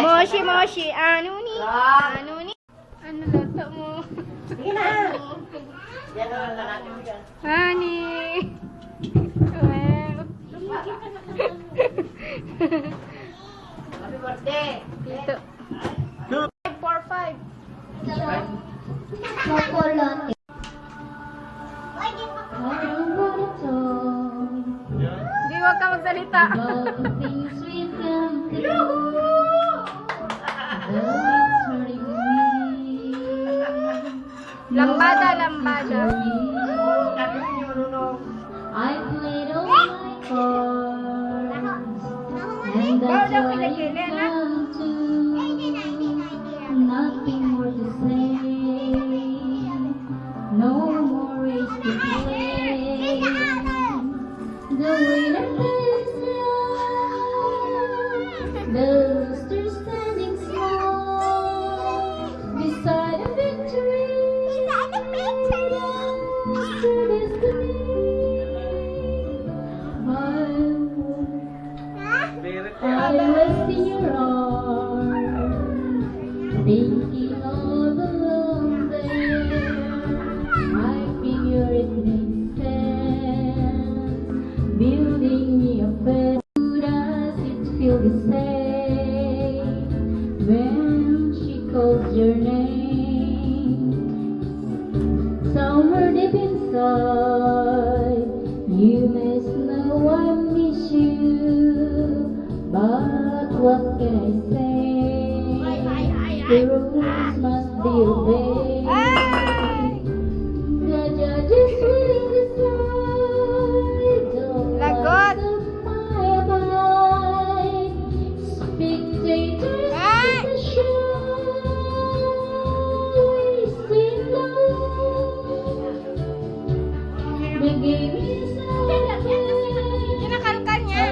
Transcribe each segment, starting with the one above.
Moshi, Moshi, ano ni? Ano ni? Ano lato mo? Sige na. Yan na lang natin yan. Honey. Happy birthday. Dito. 4-5. Chocolate. Hindi, wag ka magsalita. Lambada, lambada. I played all my cards, and that's why you come to. Nothing more to say, no more race to play. The winner is young, the loser standing small beside a victory. I was in your arms, thinking all alone there. I figure it makes sense, building me a fence. Does it feel the same when she calls your name? Somewhere deep inside, you must know I miss you. But what can I say? The rules must be obeyed. The judges will decide. Don't Lagot. my abide. Spectators in the show. We sing low. The game is over. Kinakalkan niya.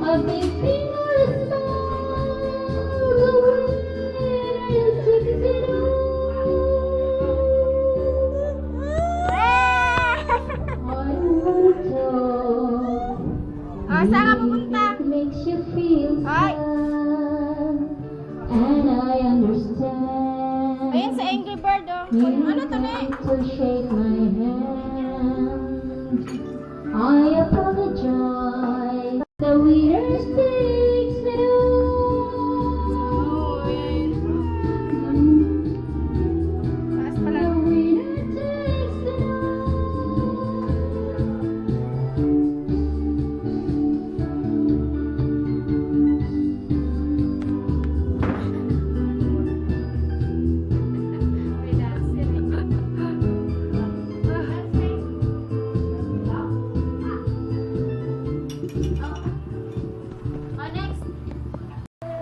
A big thing or a small, the winner takes it all. Oh, saan ka pupunta? It makes you feel Ay. sad, and I understand. Ayan sa Angry Bird, oh. You Ano to, ne? need to shake my hand. I apologize. The winner takes it all. Taas The pala. winner takes it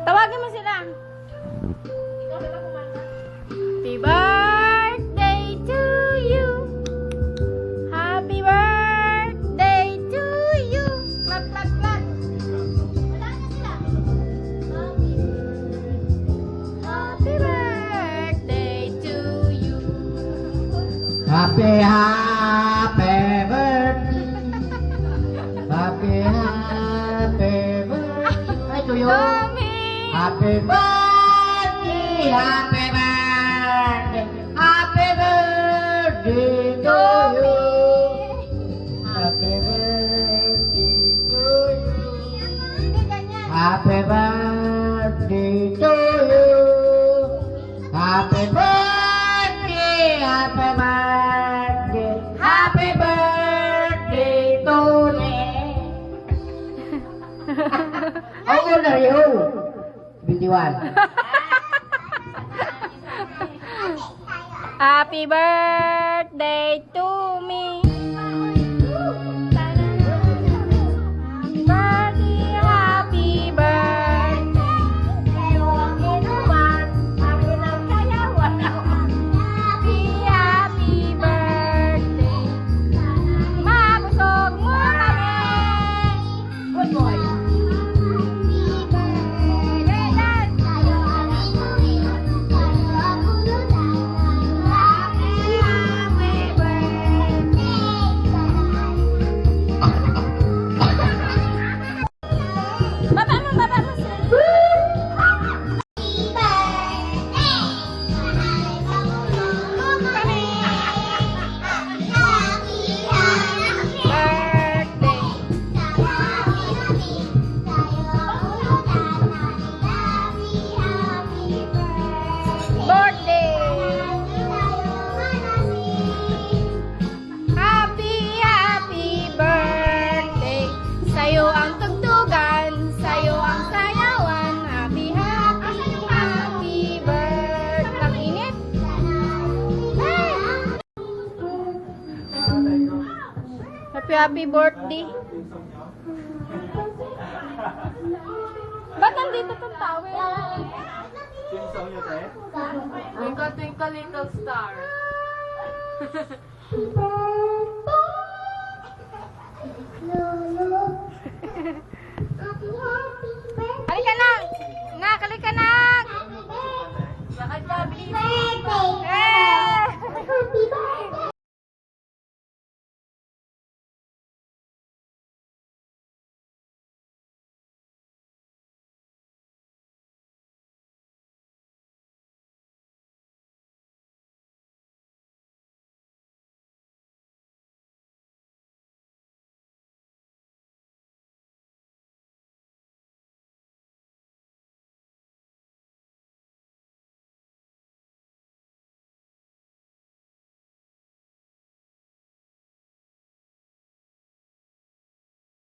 Tawagin mo sila. Happy birthday to you. Happy birthday to you. Clap, clap, clap. Happy birthday to you. Happy, happy birthday. Happy, happy birthday. Ay, to you. Tommy. Happy birthday. Happy birthday. Happy birthday to you. Happy birthday to you. Hindi ganyan. Happy birthday to you. Happy birthday, happy birthday, happy birthday to me. How old are you? 21. Happy birthday to me. Happy birthday. Happy birthday. Mabusog mo kami. Good boy. happy birthday. Ba't nandito itong towel? Sinisaw niyo, te? Twinkle, twinkle, little star. Halika na! Nak, halika na! Bakit ka, baby?